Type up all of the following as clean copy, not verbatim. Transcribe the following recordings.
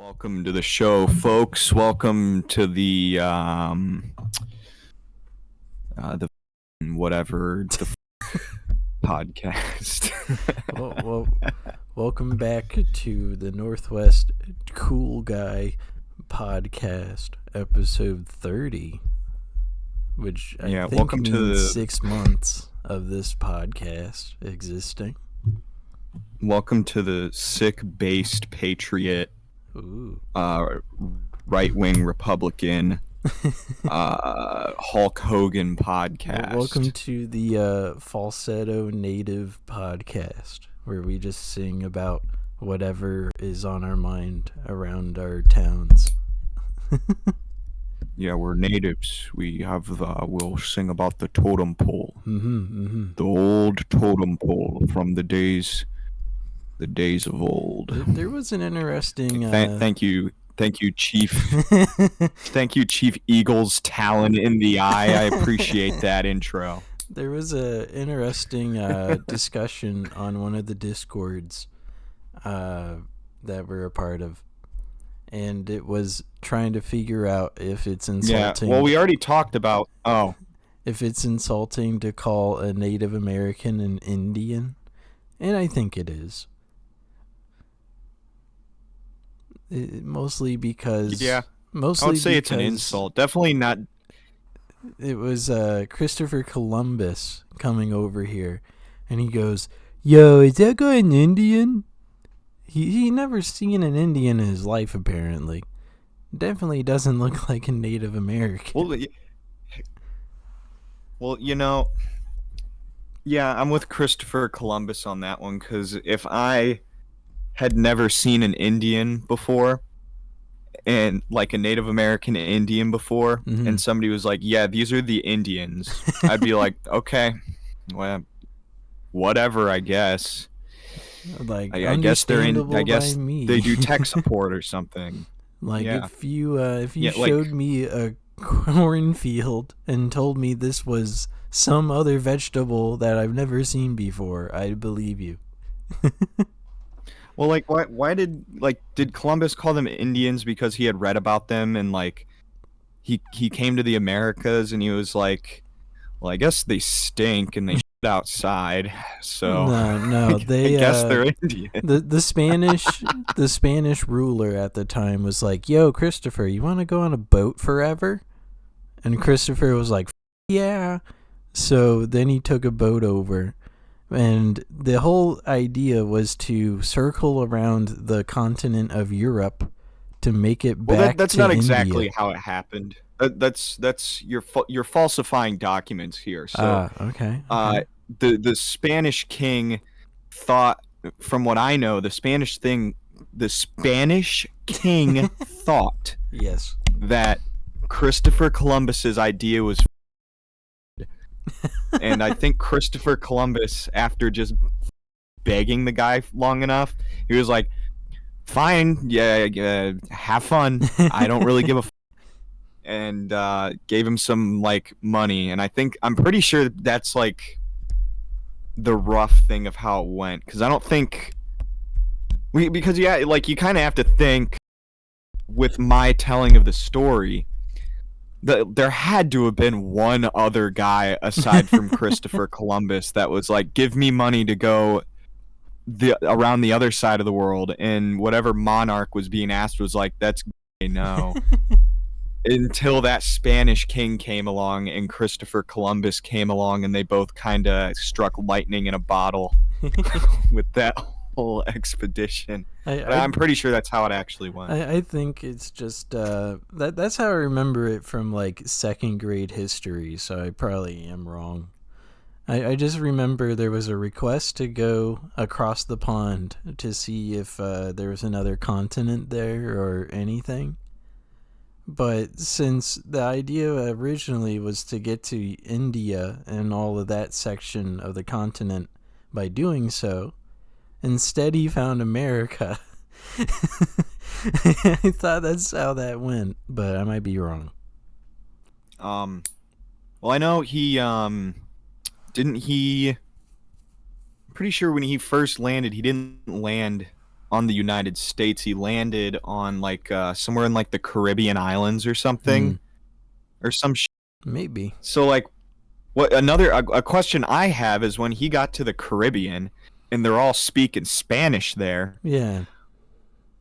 Welcome to the show, folks. Welcome to the whatever the podcast. Well, welcome back to the Northwest Cool Guy podcast, episode 30, which I think welcome means to 6 months of this podcast existing. Welcome to the sick-based patriot, Ooh. right-wing Republican, Hulk Hogan podcast. Welcome to the falsetto native podcast, where we just sing about whatever is on our mind around our towns. Yeah, we're natives. We'll sing about the totem pole. The old totem pole from the days of old. There was an interesting... Thank you, Chief. Thank you, Chief Eagles Talon in the eye. I appreciate that intro. There was a interesting discussion on one of the Discords that we're a part of, and it was trying to figure out if it's insulting. Yeah, well, we already talked about... if it's insulting to call a Native American an Indian, and I think it is. Mostly because... Yeah, mostly I would say it's an insult. Definitely not... It was Christopher Columbus coming over here, and he goes, "Yo, is that guy an Indian?" He never seen an Indian in his life, apparently. Definitely doesn't look like a Native American. Well, yeah, I'm with Christopher Columbus on that one, because if I had never seen an Indian before, and like a Native American Indian before, and somebody was like, "Yeah, these are the Indians," I'd be like, "Okay, well, whatever, I guess." Like, I guess they're in. I guess by me. they do tech support or something. Like, yeah. if you showed me a cornfield and told me this was some other vegetable that I've never seen before, I'd believe you. Well, like, why did Columbus call them Indians? Because he had read about them, and like he came to the Americas, and he was like, well, I guess they stink and they shit outside, so no, they I guess they're Indian. The Spanish ruler at the time was like, "Yo, Christopher, you want to go on a boat forever?" And Christopher was like, "Yeah." So then he took a boat over. And the whole idea was to circle around the continent of Europe to make it back to India. That's not exactly how it happened. That's you're falsifying documents here. So okay. The Spanish king thought, from what I know, the Spanish king thought yes that Christopher Columbus's idea was. And I think Christopher Columbus, after just begging the guy long enough, he was like, "Fine, yeah, have fun. I don't really give a f-," and gave him some like money. And I'm pretty sure that's like the rough thing of how it went, because I don't think because like you kind of have to think with my telling of the story. There had to have been one other guy aside from Christopher Columbus that was like, "Give me money to go around the other side of the world," and whatever monarch was being asked was like, "That's no." Until that Spanish king came along and Christopher Columbus came along, and they both kind of struck lightning in a bottle with that whole expedition. I'm pretty sure that's how it actually went. I think it's just that's how I remember it from like second grade history, so I probably am wrong. I just remember there was a request to go across the pond to see if there was another continent there or anything. But since the idea originally was to get to India and all of that section of the continent by doing so, instead he found America. I thought that's how that went, but I might be wrong. Well, I know he I'm pretty sure when he first landed, he didn't land on the United States. He landed on like somewhere in like the Caribbean islands or something, Mm, or some. maybe. So like, what another a question I have is when he got to the Caribbean, and they're all speaking Spanish there. Yeah.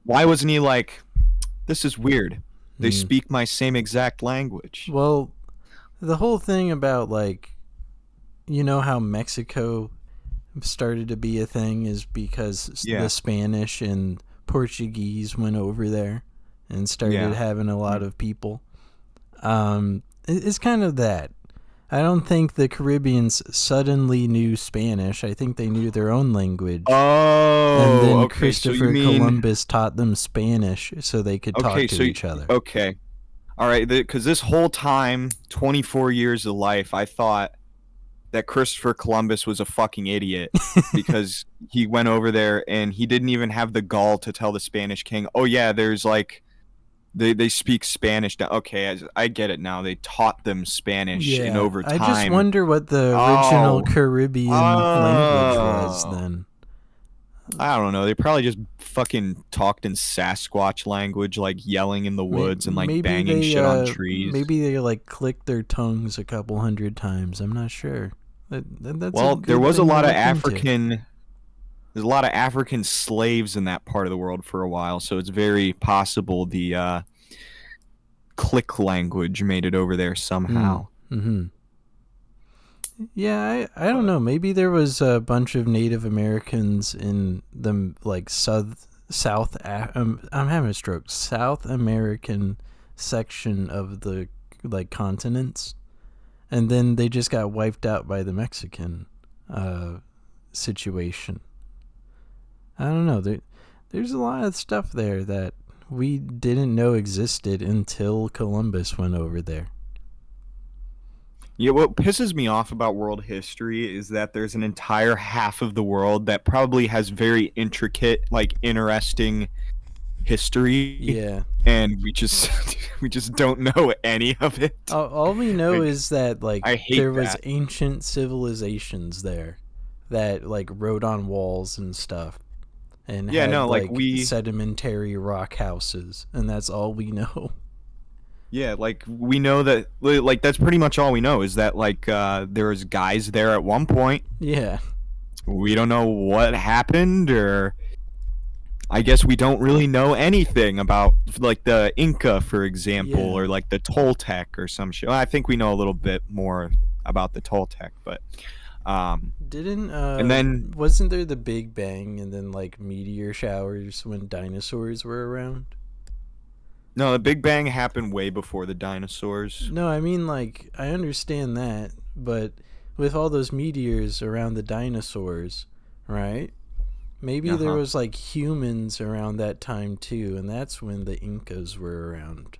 Why wasn't he like, this is weird? They Mm. speak my same exact language. Well, the whole thing about like, you know how Mexico started to be a thing is because Yeah. the Spanish and Portuguese went over there and started Yeah. having a lot of people. It's kind of that. I don't think the Caribbeans suddenly knew Spanish. I think they knew their own language. Oh, And then okay. So you Christopher mean Columbus taught them Spanish so they could talk okay? to So each other. okay, all right. Because this whole time, 24 years of life, I thought that Christopher Columbus was a fucking idiot because he went over there and he didn't even have the gall to tell the Spanish king, "Oh yeah, there's like they speak Spanish now." Okay, I get it now. They taught them Spanish, and Yeah, over I just time, wonder what the original oh, Caribbean language was then. I don't know. They probably just fucking talked in Sasquatch language, like yelling in the woods and like Maybe banging they shit on trees. maybe they like clicked their tongues a couple hundred times. I'm not sure. That's a Well, there good was a thing to lot of look into. African. There's a lot of African slaves in that part of the world for a while, so it's very possible the click language made it over there somehow. Mm-hmm. Yeah, I don't But know. Maybe there was a bunch of Native Americans in the like I'm having a stroke. South American section of the like continents, and then they just got wiped out by the Mexican situation. I don't know. There's a lot of stuff there that we didn't know existed until Columbus went over there. yeah, what pisses me off about world history is that there's an entire half of the world that probably has very intricate, like interesting history, Yeah. and we just we just don't know any of it. All we know Like, is that like I hate there was that. ancient civilizations there that like wrote on walls and stuff and Yeah, had no, like like sedimentary rock houses, and that's all we know. yeah, like we know that, like that's pretty much all we know is that like there was guys there at one point. Yeah. We don't know what happened, or I guess we don't really know anything about like the Inca, for example, Yeah. or like the Toltec or some shit. Well, I think we know a little bit more about the Toltec, but Didn't and then wasn't there the Big Bang and then like meteor showers when dinosaurs were around? no, the Big Bang happened way before the dinosaurs. No, I mean like I understand that, but with all those meteors around the dinosaurs, right? Maybe there Uh-huh. was like humans around that time too, and that's when the Incas were around.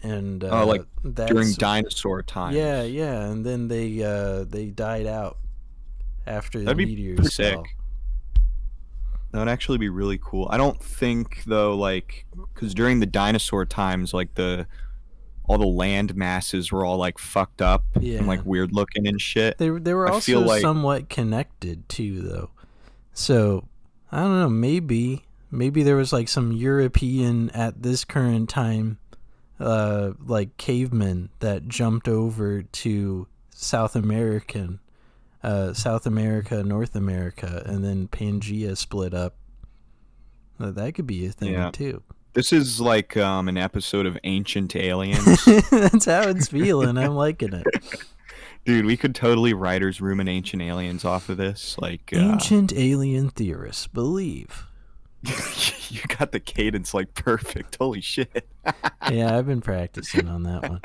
And Oh, like during that's dinosaur times. yeah, yeah, and then they died out after the That'd be pretty meteors sick. fell. That would actually be really cool. I don't think though, like, because during the dinosaur times, like all the land masses were all like fucked up Yeah. and like weird looking and shit. They were I feel also like somewhat connected too, though. So I don't know. Maybe there was like some European at this current time, like cavemen that jumped over to South America, North America, and then Pangea split up. That could be a thing yeah, too. this is like an episode of Ancient Aliens. That's how it's feeling. I'm liking it. Dude, we could totally writers room an Ancient Aliens off of this. Like, Ancient alien theorists believe. you got the cadence like perfect. Holy shit. Yeah, I've been practicing on that one.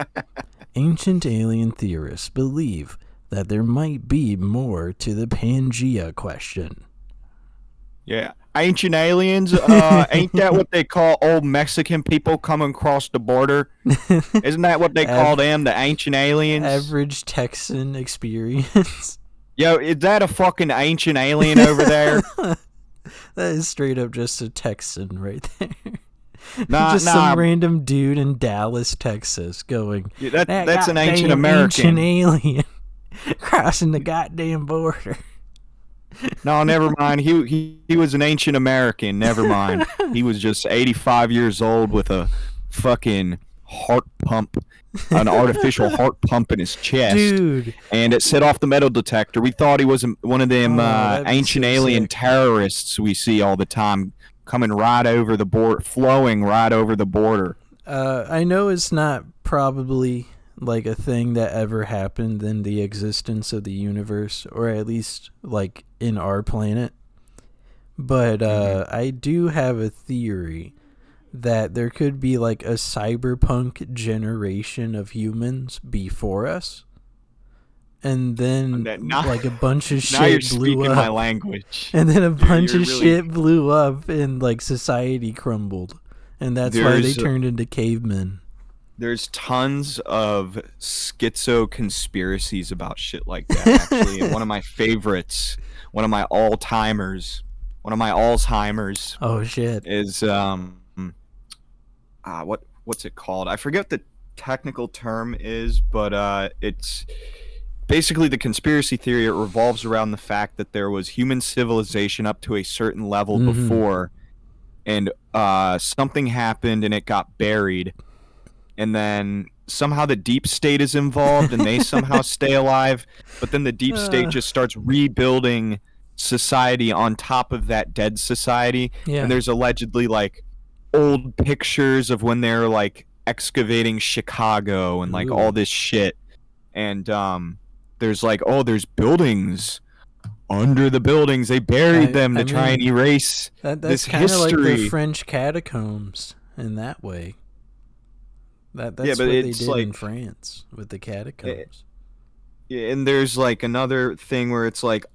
Ancient alien theorists believe that there might be more to the Pangea question. Yeah. Ancient aliens, ain't that what they call old Mexican people coming across the border? Isn't that what they call them, the ancient aliens? Average Texan experience. Yo, is that a fucking ancient alien over there? That is straight up just a Texan right there. Nah, just nah. some random dude in Dallas, Texas going, Yeah, that's an ancient goddamn American. ancient alien crossing the goddamn border. No, never mind. He was an ancient American. Never mind. He was just 85 years old with a fucking heart pump, an artificial heart pump in his chest, Dude. and it set off the metal detector. We thought he was one of them Oh, that'd be ancient so alien sick. terrorists we see all the time, coming right over the border, flowing right over the border. I know it's not probably like a thing that ever happened in the existence of the universe, or at least like in our planet. But I do have a theory that there could be like a cyberpunk generation of humans before us, and then Now, like a bunch of now you're shit blew speaking my up, language. and then a bunch You're of really, shit blew up, and like society crumbled, and that's why they there's turned into cavemen. there's tons of schizo conspiracies about shit like that, actually. And one of my favorites, one of my all-timers, one of my Alzheimer's Oh shit. is what's it called? I forget the technical term is, but it's basically the conspiracy theory. It revolves around the fact that there was human civilization up to a certain level before, and something happened and it got buried, and then somehow the deep state is involved and they somehow stay alive, but then the deep state just starts rebuilding society on top of that dead society. Yeah. And there's allegedly like old pictures of when they're like excavating Chicago and like Ooh. all this shit. And there's like, oh, there's buildings under the buildings. They buried them to try and erase that's this kind of like history. the French catacombs in that way. That's Yeah, but what they it's did like- in France with the catacombs. Yeah, and there's like another thing where it's like,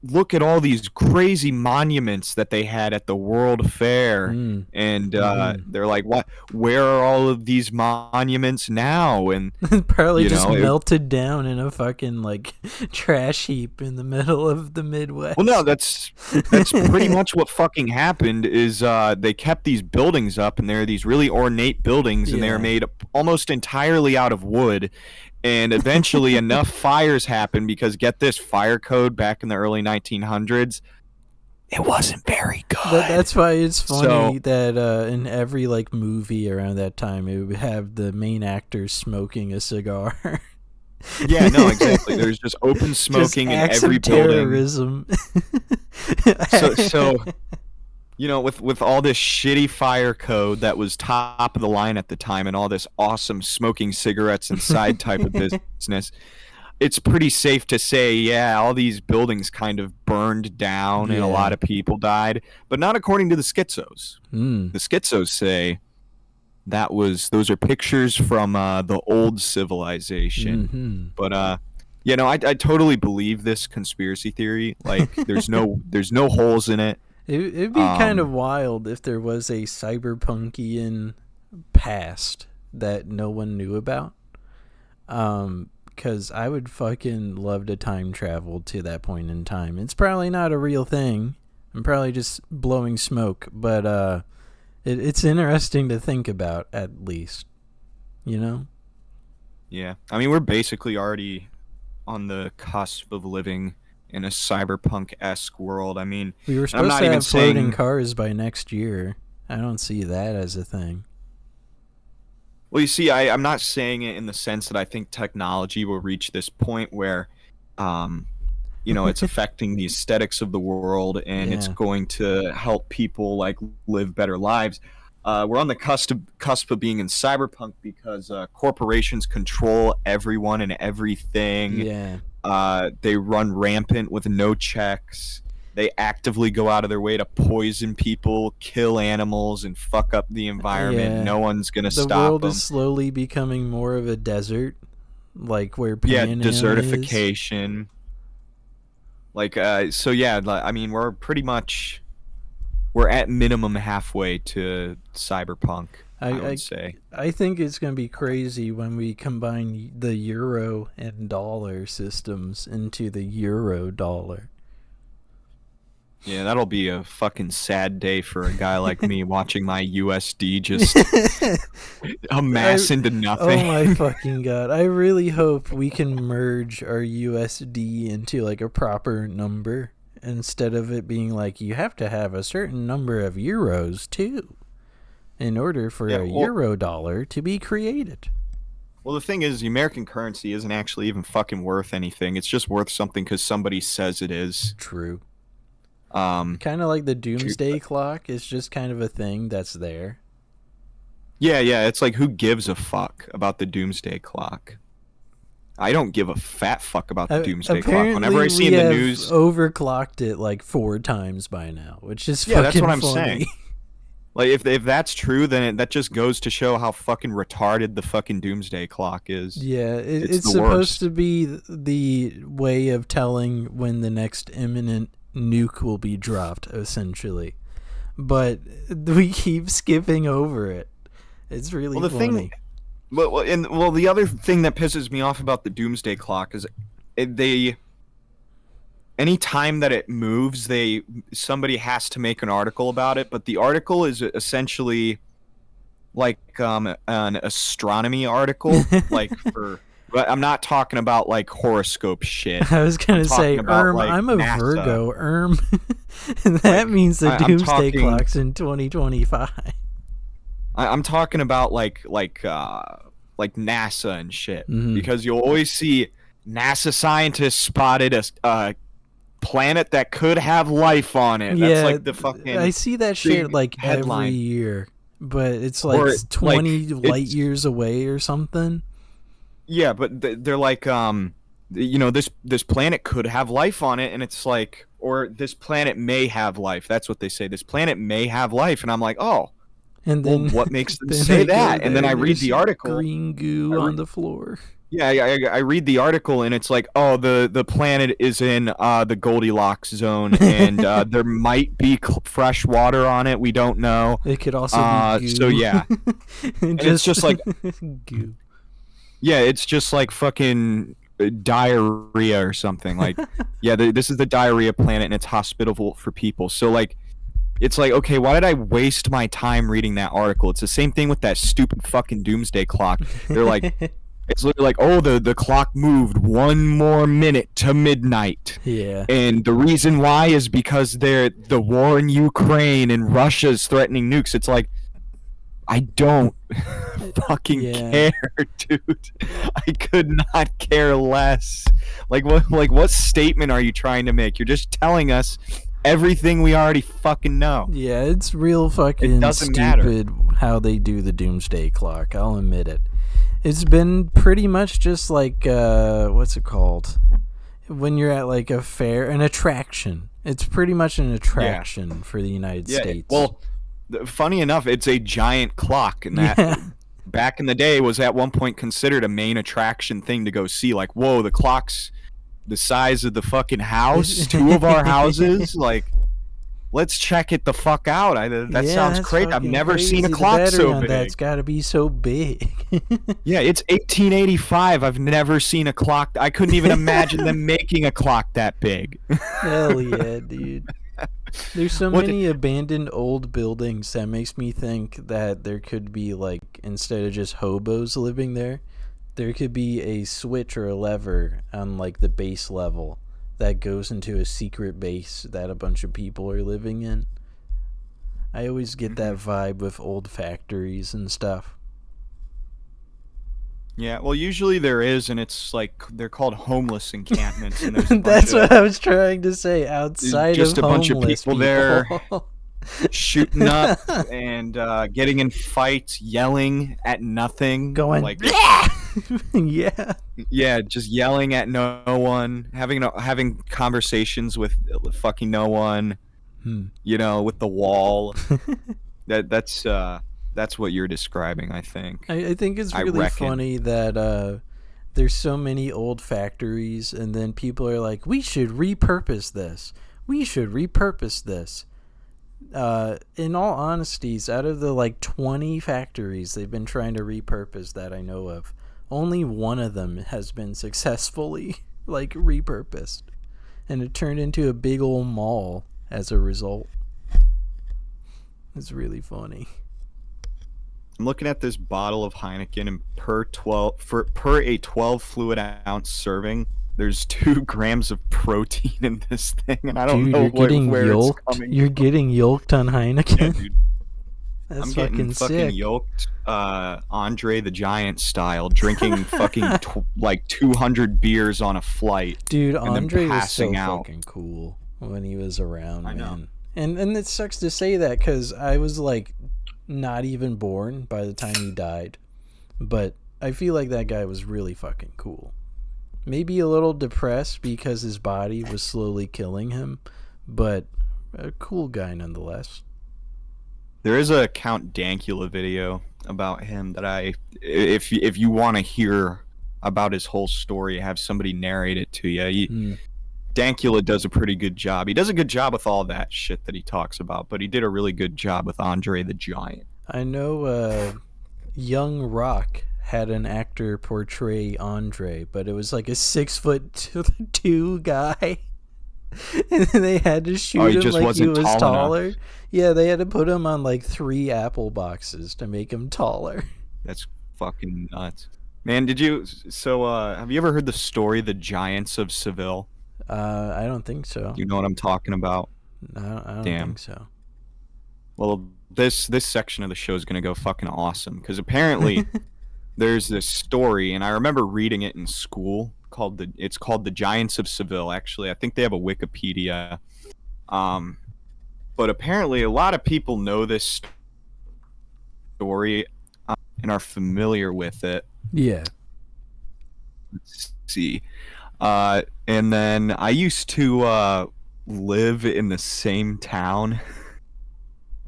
look at all these crazy monuments that they had at the World Fair, and they're like, what? Where are all of these monuments now? And Probably you just know, melted down in a fucking like trash heap in the middle of the Midwest. well, no, that's pretty much what fucking happened. Is they kept these buildings up, and they're these really ornate buildings, and they're Yeah. made almost entirely out of wood. And eventually enough fires happened because, get this, fire code back in the early 1900s, it wasn't very good. That's why it's funny So- that in every like movie around that time, it would have the main actor smoking a cigar. Yeah, no, exactly. There's just open smoking Just in acts every of building. terrorism. So you know, with all this shitty fire code that was top of the line at the time, and all this awesome smoking cigarettes inside type of business, it's pretty safe to say, yeah, all these buildings kind of burned down and a Yeah. lot of people died, but not according to the schizos. Mm. The schizos say those are pictures from the old civilization. Mhm. But you know, I totally believe this conspiracy theory. Like, there's no holes in it. It'd be kind of wild if there was a cyberpunkian past that no one knew about. Because I would fucking love to time travel to that point in time. It's probably not a real thing. I'm probably just blowing smoke, but it's interesting to think about, at least. You know? Yeah, I mean, we're basically already on the cusp of living in a cyberpunk-esque world. I mean, We were I'm supposed not to even have floating saying. cars by next year. I don't see that as a thing. Well, you see, I'm not saying it in the sense that I think technology will reach this point where, you know, it's affecting the aesthetics of the world, and it's Yeah. going to help people like live better lives. We're on the cusp of being in cyberpunk because corporations control everyone and everything. Yeah. They run rampant with no checks. They actively go out of their way to poison people, kill animals, and fuck up the environment. Yeah. No one's gonna The stop world them. is slowly becoming more of a desert, like where Pan Am is. Desertification. Like, so yeah, I mean, we're at minimum halfway to cyberpunk, I would say. I think it's going to be crazy when we combine the euro and dollar systems into the euro dollar. Yeah, that'll be a fucking sad day for a guy like me watching my USD just amass into nothing. Oh my fucking god. I really hope we can merge our USD into like a proper number instead of it being like you have to have a certain number of euros too in order for a euro dollar to be created. Well, the thing is, the American currency isn't actually even fucking worth anything. It's just worth something because somebody says it is. True. Kind of like the doomsday clock is just kind of a thing that's there. Yeah, it's like, who gives a fuck about the doomsday clock? I don't give a fat fuck about the doomsday clock. Whenever I see in the news, overclocked it like 4 times by now, which is fucking that's what I'm funny. saying. Like, if that's true, then that just goes to show how fucking retarded the fucking doomsday clock is. Yeah, it's supposed to be the way of telling when the next imminent nuke will be dropped, essentially. But we keep skipping over it. It's really funny. The other thing that pisses me off about the doomsday clock is any time that it moves, somebody has to make an article about it, but the article is essentially like an astronomy article, like but I'm not talking about like horoscope shit. I was gonna say, like, I'm a NASA. Virgo, and that means the doomsday clock's in 2025. I'm talking about like NASA and shit, because you'll always see NASA scientists spotted a planet that could have life on it. That's like the fucking. I see that shit like headline. Every year, but it's like 20 light years away or something. Yeah, but they're like, this planet could have life on it, and it's like, or this planet may have life. That's what they say. This planet may have life, and I'm like, oh. And then, well, what makes them say that? And then I read the article. Green goo on the floor. Yeah, I read the article, and it's like, oh, the planet is in the Goldilocks zone, and there might be fresh water on it. We don't know. It could also be goo. So yeah, and it's just like goo. Yeah, it's just like fucking diarrhea or something. Like, yeah, this is the diarrhea planet, and it's hospitable for people. So like, it's like, okay, why did I waste my time reading that article? It's the same thing with that stupid fucking doomsday clock. They're like. It's literally like, oh, the clock moved 1 more minute to midnight. Yeah. And the reason why is because the war in Ukraine and Russia's threatening nukes. It's like, I don't fucking care, dude. I could not care less. Like what statement are you trying to make? You're just telling us everything we already fucking know. Yeah, it's real fucking stupid how they do the doomsday clock. I'll admit it. It's been pretty much just like, what's it called? When you're at like a fair, an attraction. It's pretty much an attraction for the United States. Well, funny enough, it's a giant clock, and that back in the day was at one point considered a main attraction thing to go see. Like, whoa, the clock's the size of the fucking house, 2 of our houses, like. Let's check it the fuck out. That sounds crazy. I've never seen a clock so big. That's got to be so big. Yeah, it's 1885. I've never seen a clock. I couldn't even imagine them making a clock that big. Hell yeah, dude. There's so many abandoned old buildings that makes me think that there could be, like, instead of just hobos living there, there could be a switch or a lever on, like, the base level that goes into a secret base that a bunch of people are living in. I always get that vibe with old factories and stuff. Yeah, well, usually there is, and it's like they're called homeless encampments. And that's what I was trying to say. Outside just of a bunch of people there shooting up and getting in fights, yelling at nothing, going like. Yeah, just yelling at no one, having conversations with fucking no one, with the wall. That's what you're describing, I think. I think it's really funny that there's so many old factories, and then people are like, we should repurpose this. In all honesty, out of the like 20 factories they've been trying to repurpose that I know of, only one of them has been successfully like repurposed, and it turned into a big old mall as a result. It's really funny. I'm looking at this bottle of Heineken, and per a 12 fluid ounce serving, there's 2 grams of protein in this thing, and I don't Dude, know you're getting where it's yolked. coming You're from. getting yolked on Yeah, Heineken. dude. That's I'm getting fucking sick. yoked, Andre the Giant style, drinking fucking like 200 beers on a flight, Dude, and then Andre was so passing out. fucking cool when he was around, I know. man. And it sucks to say that because I was like not even born by the time he died. But I feel like that guy was really fucking cool. Maybe a little depressed because his body was slowly killing him, but a cool guy nonetheless. There is a Count Dankula video about him that if you want to hear about his whole story, have somebody narrate it to you. Dankula does a pretty good job. He does a good job with all that shit that he talks about, but he did a really good job with Andre the Giant. I know Young Rock had an actor portray Andre, but it was like a 6'2" guy. And then they had to shoot him like he was taller. Yeah, they had to put him on like 3 apple boxes to make him taller. That's fucking nuts. Man, have you ever heard the story The Giants of Seville? I don't think so. You know what I'm talking about? I don't think so. Well, this section of the show is going to go fucking awesome because apparently there's this story, and I remember reading it in school. It's called The Giants of Seville. Actually, I think they have a Wikipedia. But apparently, a lot of people know this story and are familiar with it. Yeah. Let's see. And then I used to live in the same town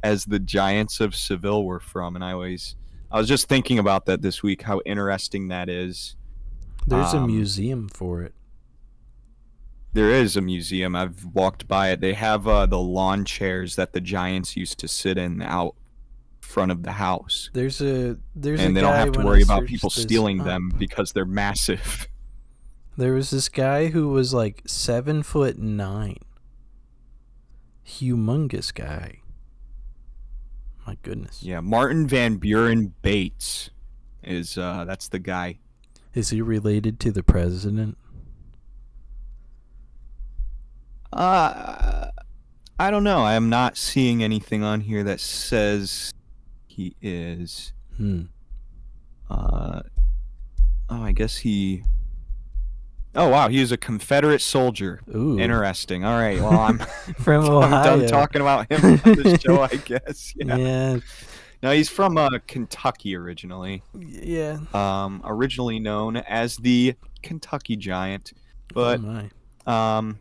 as the Giants of Seville were from, and I was just thinking about that this week, how interesting that is. There's a museum for it. There is a museum. I've walked by it. They have the lawn chairs that the Giants used to sit in out front of the house. There's and they don't have to worry about people stealing them because they're massive. There was this guy who was like 7'9". Humongous guy. My goodness. Yeah, Martin Van Buren Bates is that's the guy. Is he related to the president? I don't know. I am not seeing anything on here that says he is. I guess he. Oh wow, he is a Confederate soldier. Ooh. Interesting. All right. Well, I'm from Ohio. I'm done talking about him on the show, I guess. Yeah. No, he's from Kentucky originally. Yeah. Originally known as the Kentucky Giant, but I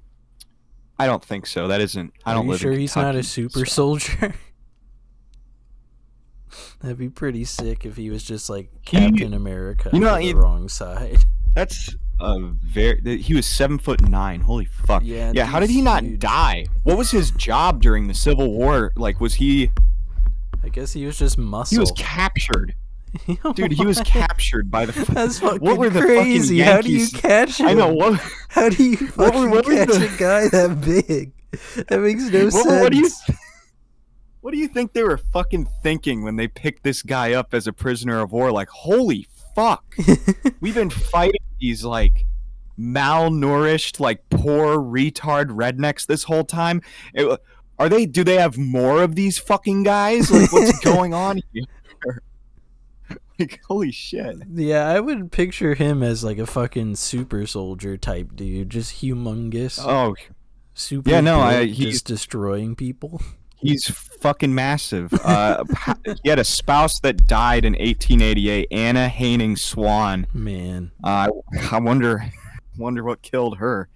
don't think so. That isn't. I don't live in Kentucky. Are you sure he's not a super soldier? That'd be pretty sick if he was just like Captain America on the wrong side. That's he was 7'9". Holy fuck. Yeah. How did he not die? What was his job during the Civil War? Like, was he? I guess he was just muscle. He was captured. Dude, he was captured by the. That's fucking what were the crazy. Fucking How do you catch him? I know. What? How do you fucking catch a guy that big? That makes no sense. What do you think they were fucking thinking when they picked this guy up as a prisoner of war? Like, holy fuck. We've been fighting these, like, malnourished, like, poor retard rednecks this whole time. Do they have more of these fucking guys? Like, what's going on here? Like, holy shit. Yeah, I would picture him as, like, a fucking super soldier type dude. Just humongous. Oh. Super. Yeah, no, he's destroying people. He's fucking massive. He had a spouse that died in 1888, Anna Haining Swan. Man, I wonder what killed her.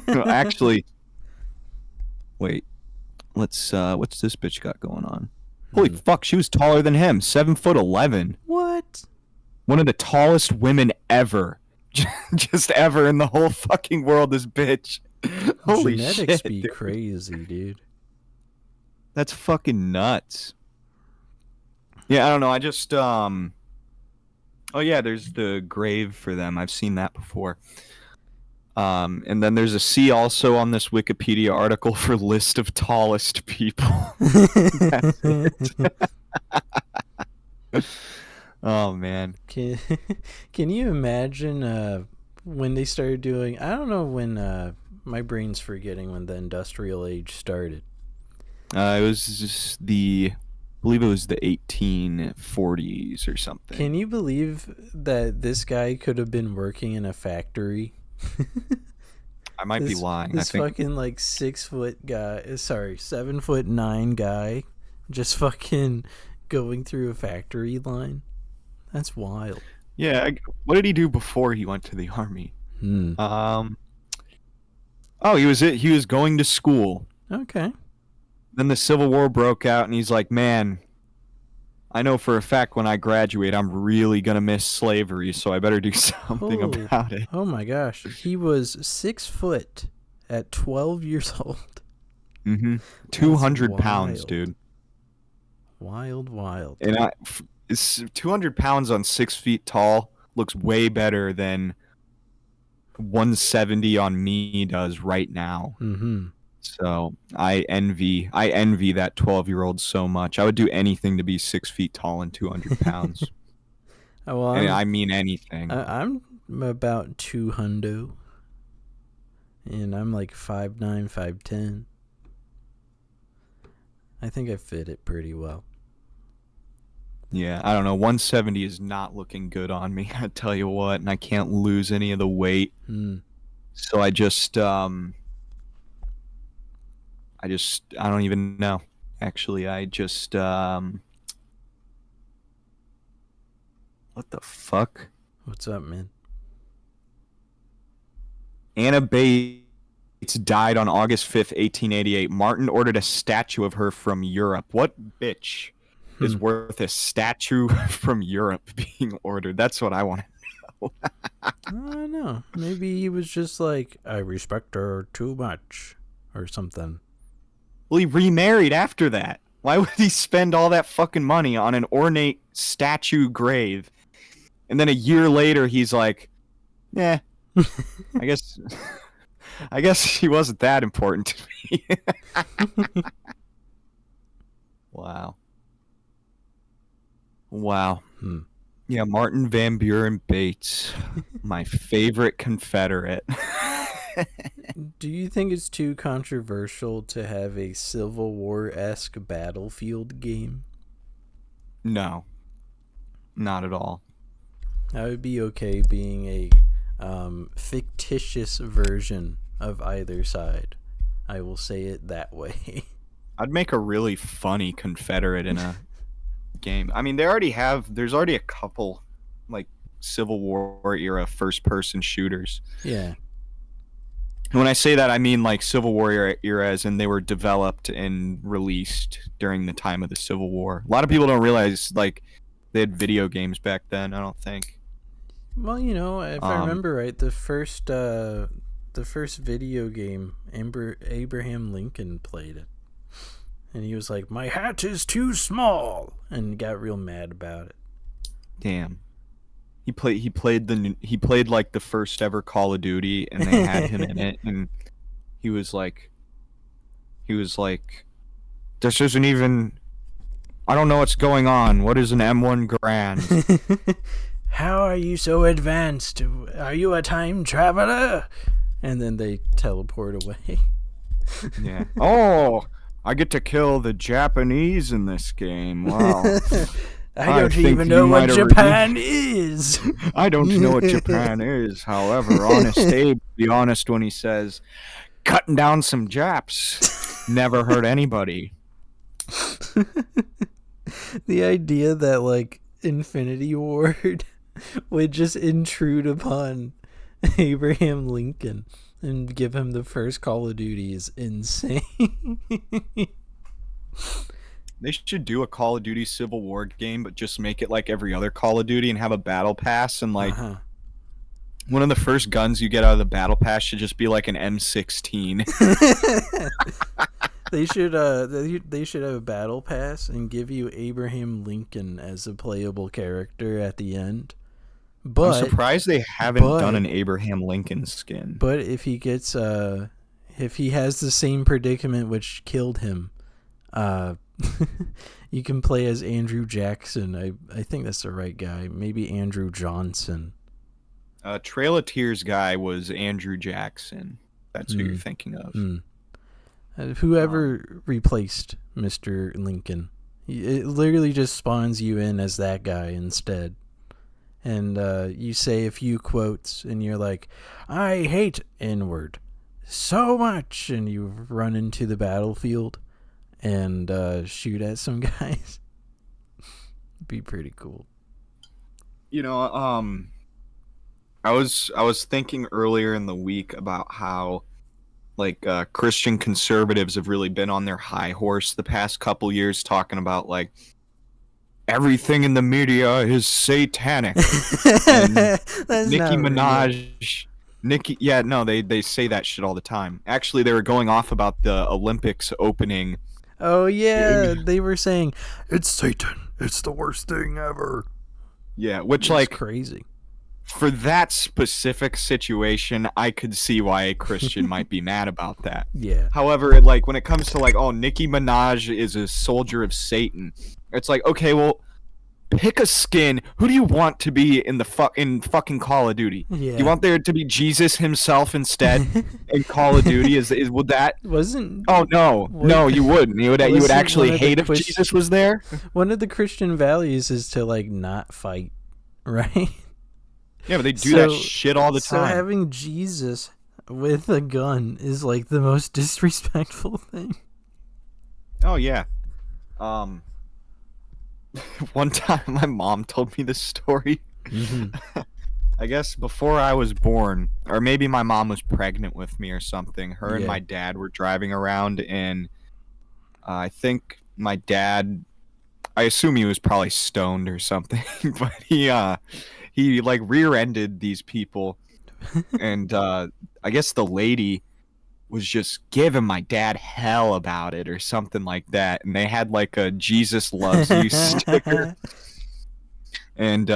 Actually, wait. What's this bitch got going on? Holy fuck, she was taller than him. 7'11". What? One of the tallest women ever, just ever in the whole fucking world. This bitch. Holy Genetics shit, be dude. Crazy, dude. That's fucking nuts. Yeah, I don't know. I just oh yeah, there's the grave for them. I've seen that before. And then there's a C also on this Wikipedia article for list of tallest people. That's it. Oh man. Can you imagine when they started doing, I don't know when, my brain's forgetting when the industrial age started. It was just I believe it was the 1840s or something. Can you believe that this guy could have been working in a factory? I might be lying. This I think fucking like 6 foot guy, sorry, 7'9" guy, just fucking going through a factory line. That's wild. Yeah. What did he do before he went to the army? Hmm. Oh, he was going to school. Okay. Then the Civil War broke out, and he's like, "Man, I know for a fact when I graduate, I'm really gonna miss slavery, so I better do something about it." Oh my gosh, he was 6 foot at 12 years old. 200 pounds, wild. dude. Wild. And it's 200 pounds on 6 feet tall looks way better than 170 on me does right now. Mm-hmm. So I envy that 12-year-old so much. I would do anything to be 6 feet tall and 200 pounds. Well, And I mean anything. I'm about 200, and I'm like 5'9", 5'10". I think I fit it pretty well. Yeah, I don't know. 170 is not looking good on me. I tell you what, and I can't lose any of the weight. So I don't even know. Actually, what the fuck? What's up, man? Anna Bates died on August 5th, 1888. Martin ordered a statue of her from Europe. What bitch is worth a statue from Europe being ordered? That's what I want to know. I don't know. Maybe he was just like, I respect her too much or something. Well, he remarried after that. Why would he spend all that fucking money on an ornate statue grave? And then a year later, he's like, "Yeah, I guess she wasn't that important to me." Wow. Yeah, Martin Van Buren Bates, my favorite Confederate. Do you think it's too controversial to have a Civil War-esque battlefield game? No, not at all. I would be okay being a fictitious version of either side. I will say it that way. I'd make a really funny Confederate in a game. I mean, there's already a couple like Civil War era first-person shooters. Yeah. And when I say that, I mean like Civil War era as in they were developed and released during the time of the Civil War. A lot of people don't realize like they had video games back then, I don't think. Well, if I remember right, the first video game, Abraham Lincoln played it. And he was like, "My hat is too small," and got real mad about it. Damn. He played like the first ever Call of Duty, and they had him in it, and he was like, "This isn't even. I don't know what's going on. What is an M1 Grand?" How are you so advanced? Are you a time traveler? And then they teleport away. Yeah. Oh, I get to kill the Japanese in this game. Wow. I don't even know what Japan is. I don't know what Japan is. However, Honest Abe, be honest when he says, "Cutting down some Japs never hurt anybody." The idea that like Infinity Ward would just intrude upon Abraham Lincoln and give him the first Call of Duty is insane. They should do a Call of Duty Civil War game, but just make it like every other Call of Duty and have a battle pass, and like one of the first guns you get out of the battle pass should just be like an M16. They should have a battle pass and give you Abraham Lincoln as a playable character at the end. But I'm surprised they haven't done an Abraham Lincoln skin. But if he gets if he has the same predicament which killed him, you can play as Andrew Jackson. I think that's the right guy. Maybe Andrew Johnson. Trail of Tears guy was Andrew Jackson. That's who you're Mm. thinking of. Mm. Whoever replaced Mr. Lincoln, it literally just spawns you in as that guy instead. And you say a few quotes, and you're like, I hate N-word so much, and you run into the battlefield and shoot at some guys. Be pretty cool. You know, I was thinking earlier in the week about how like Christian conservatives have really been on their high horse the past couple years, talking about like everything in the media is satanic. And That's Nicki not Minaj, yeah, no, they say that shit all the time. Actually, they were going off about the Olympics opening. Oh yeah, they were saying it's Satan. It's the worst thing ever. Yeah, which It's like crazy. for that specific situation, I could see why a Christian might be mad about that. Yeah. However, like when it comes to like, oh, Nicki Minaj is a soldier of Satan, it's like, okay, well, pick a skin. Who do you want to be in the in fucking Call of Duty? Yeah. You want there to be Jesus himself instead in Call of Duty? Is would that? Wasn't Oh no, no, you wouldn't. You would wasn't actually one of the hate if Jesus was there. one of the Christian values is to like not fight, right? Yeah, but they do that shit all the So time. having Jesus with a gun is like the most disrespectful thing. Oh yeah. One time my mom told me this story. Mm-hmm. I guess before I was born, or maybe my mom was pregnant with me or something. Her and Yeah. my dad were driving around, and I think my dad, I assume he was probably stoned or something, but he like rear-ended these people, and I guess the lady was just giving my dad hell about it or something like that, and they had like a Jesus loves you sticker, and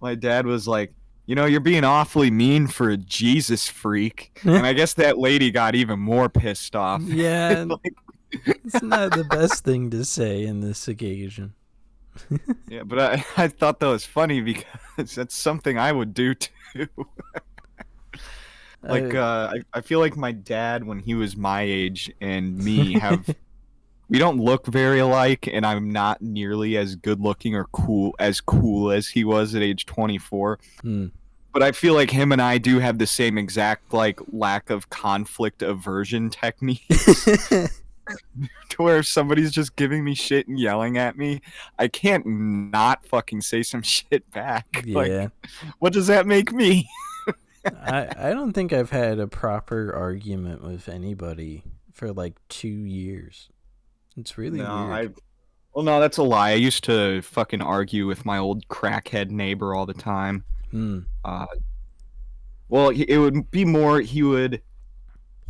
my dad was like, you know, you're being awfully mean for a Jesus freak, and I guess that lady got even more pissed off. Yeah, Like, it's not the best thing to say in this occasion. yeah, but I thought that was funny because that's something I would do too. Like I feel like my dad when he was my age and me we don't look very alike, and I'm not nearly as good looking or cool as he was at age 24. Hmm. But I feel like him and I do have the same exact like lack of conflict aversion techniques. To where if somebody's just giving me shit and yelling at me, I can't not fucking say some shit back. Yeah. Like, what does that make me? I don't think I've had a proper argument with anybody for like 2 years. It's really weird. Well, no, that's a lie. I used to fucking argue with my old crackhead neighbor all the time. Hmm. Well, it would be more, he would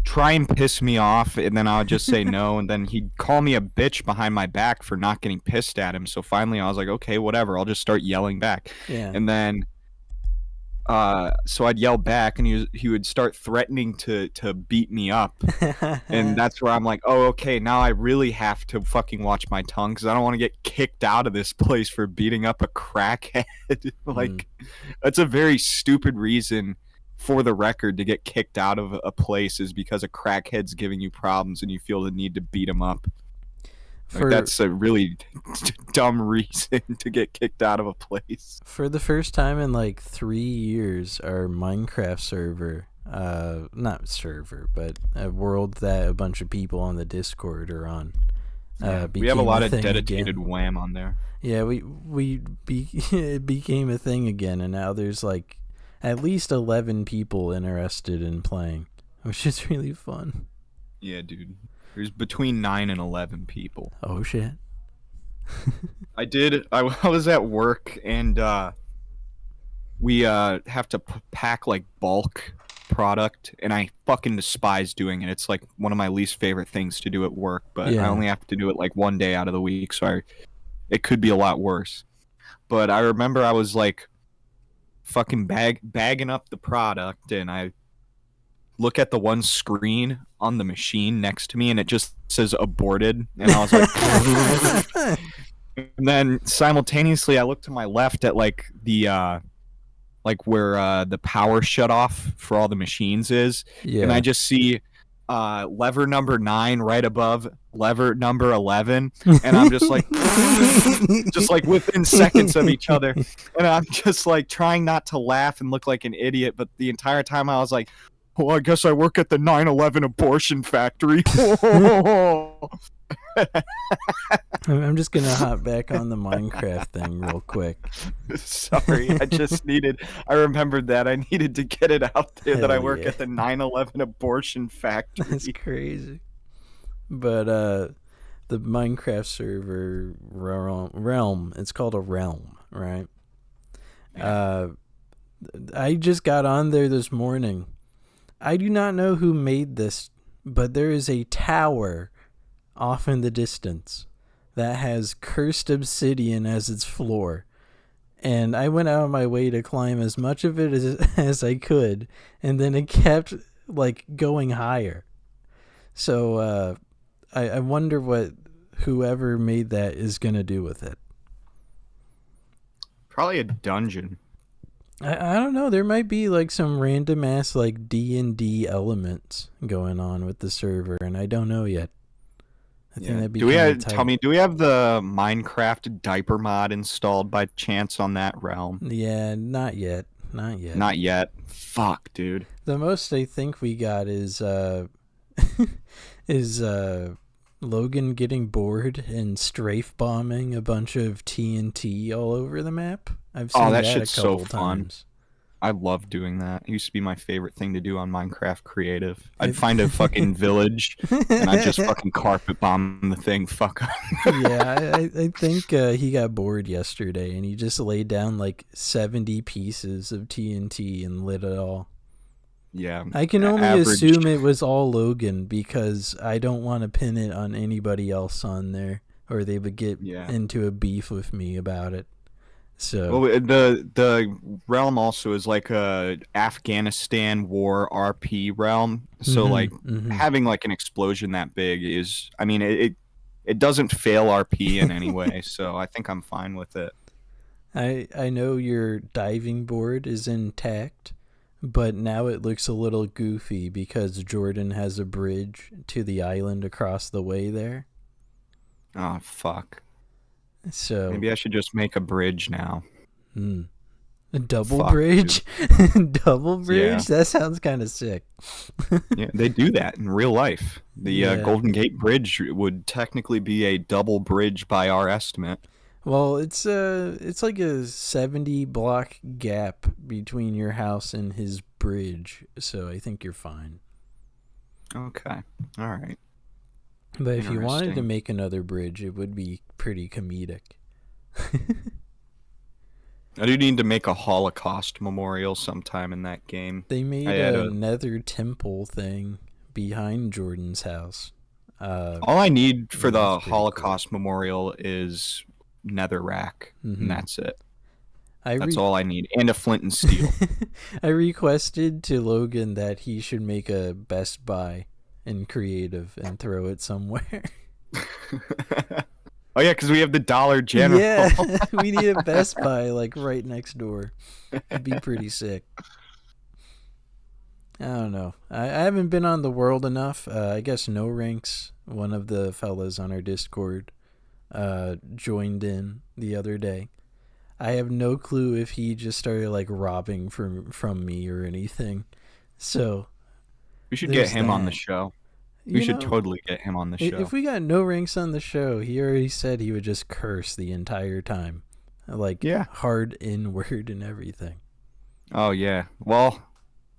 try and piss me off, and then I would just say no, and then he'd call me a bitch behind my back for not getting pissed at him. So finally I was like, okay, whatever, I'll just start yelling back. Yeah. And then so I'd yell back, and he would start threatening to beat me up. And that's where I'm like, oh, okay, now I really have to fucking watch my tongue because I don't want to get kicked out of this place for beating up a crackhead. Like, that's a very stupid reason, for the record, to get kicked out of a place is because a crackhead's giving you problems and you feel the need to beat him up. Like, that's a really dumb reason to get kicked out of a place. For the first time in like 3 years, our Minecraft server, not server, but a world that a bunch of people on the Discord are on. We have a lot of dedicated wham on there. Yeah, it became a thing again, and now there's like at least 11 people interested in playing, which is really fun. Yeah, dude. There's between 9 and 11 people. Oh shit. I was at work, and we have to pack like bulk product, and I fucking despise doing it. It's like one of my least favorite things to do at work, but I only have to do it like one day out of the week, so it could be a lot worse. But I remember I was like fucking bagging up the product, and I look at the one screen on the machine next to me, and it just says aborted, and I was like and then simultaneously I look to my left at like the like where the power shut off for all the machines is, and I Yeah. just see lever number 9 right above lever number 11, and I'm just like just like within seconds of each other, and I'm just like trying not to laugh and look like an idiot, but the entire time I was like, well, I guess I work at the 9/11 abortion factory. I'm just gonna hop back on the Minecraft thing real quick. Sorry, I remembered that. I needed to get it out there that I Hell work yeah. at the 9/11 abortion That's factory. crazy. But the Minecraft server realm, it's called a realm, right? Yeah. I just got on there this morning. I do not know who made this, but there is a tower off in the distance that has cursed obsidian as its floor. And I went out of my way to climb as much of it as I could, and then it kept like going higher. So I wonder what whoever made that is gonna do with it. Probably a dungeon. I don't know. There might be like some random ass like D&D elements going on with the server, and I don't know yet. I think that'd be Do we kinda have, tight. tell me, do we have the Minecraft diaper mod installed by chance on that realm? Yeah, not yet. Not yet. Not yet. Fuck, dude. The most I think we got is is Logan getting bored and strafe bombing a bunch of TNT all over the map. I've seen that that shit's a so couple fun. times. I love doing that. It used to be my favorite thing to do on Minecraft Creative. I- I'd find a fucking village and I'd just fucking carpet bomb the thing. Fuck. Yeah, I think he got bored yesterday and he just laid down like 70 pieces of TNT and lit it all. Yeah. I can only average- assume it was all Logan because I don't want to pin it on anybody else on there or they would get Yeah. into a beef with me about it. So Well, the realm also is like a Afghanistan war RP realm. So like having like an explosion that big is, I mean, it doesn't fail RP in any way. So I think I'm fine with it. I know your diving board is intact, but now it looks a little goofy because Jordan has a bridge to the island across the way there. Oh fuck. So Maybe I should just make a bridge now. A double Fuck, bridge? Double bridge? Yeah. That sounds kind of sick. Yeah, they do that in real life. The Yeah. Golden Gate Bridge would technically be a double bridge by our estimate. Well, it's like a 70 block gap between your house and his bridge, so I think you're fine. Okay. All right. But if you wanted to Interesting. make another bridge, it would be pretty comedic. I do need to make a Holocaust memorial sometime in that game. They made I had a a- nether temple thing behind Jordan's house. All I need for Yeah, the that's pretty cool. Holocaust memorial is netherrack, Mhm. and that's it. I That's all I need, and a flint and steel. I requested to Logan that he should make a Best Buy in creative and throw it somewhere. Oh yeah, because we have the Dollar General. Yeah, we need a Best Buy like right next door. It'd be pretty sick. I don't know. I haven't been on the world enough. I guess No Ranks, one of the fellas on our Discord, joined in the other day. I have no clue if he just started like robbing from me or anything. So We should get There's him on the that. show. you We should know, totally get him on the show. If we got No Ranks on the show, he already said he would just curse the entire time, like Yeah. hard N-word and everything. Oh yeah. Well,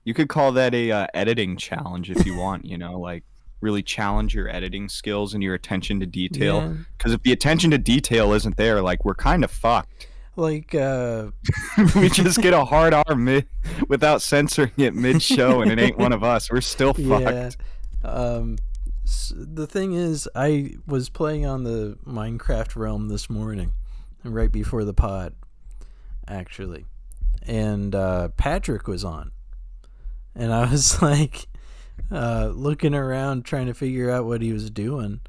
you could call that a editing challenge if you want. You know, like really challenge your editing skills and your attention to detail. Yeah. Because if the attention to detail isn't there, like we're kind of fucked. Like We just get a hard R without censoring it mid-show, and it ain't one of us. We're still yeah. fucked. The thing is, I was playing on the Minecraft realm this morning, right before the pod, actually, and Patrick was on, and I was like looking around trying to figure out what he was doing.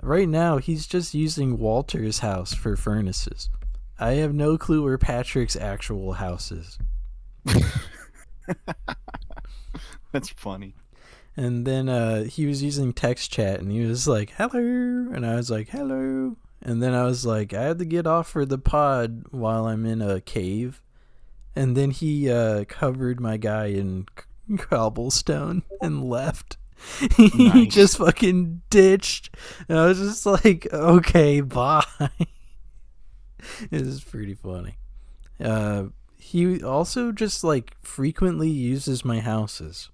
Right now, he's just using Walter's house for furnaces. I have no clue where Patrick's actual house is. That's funny. And then he was using text chat, and he was like, hello. And I was like, hello. And then I was like, I had to get off for the pod while I'm in a cave. And then he covered my guy in cobblestone and left. He Nice. just fucking ditched. And I was just like, okay, bye. It was pretty funny. He also just like frequently uses my houses.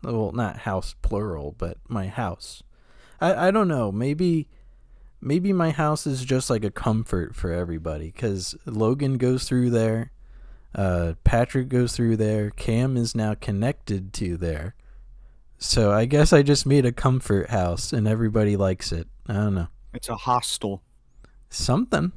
Well, not house plural, but my house. I don't know. Maybe my house is just like a comfort for everybody, because Logan goes through there. Patrick goes through there. Cam is now connected to there. So I guess I just made a comfort house and everybody likes it. I don't know. It's a hostel. Something.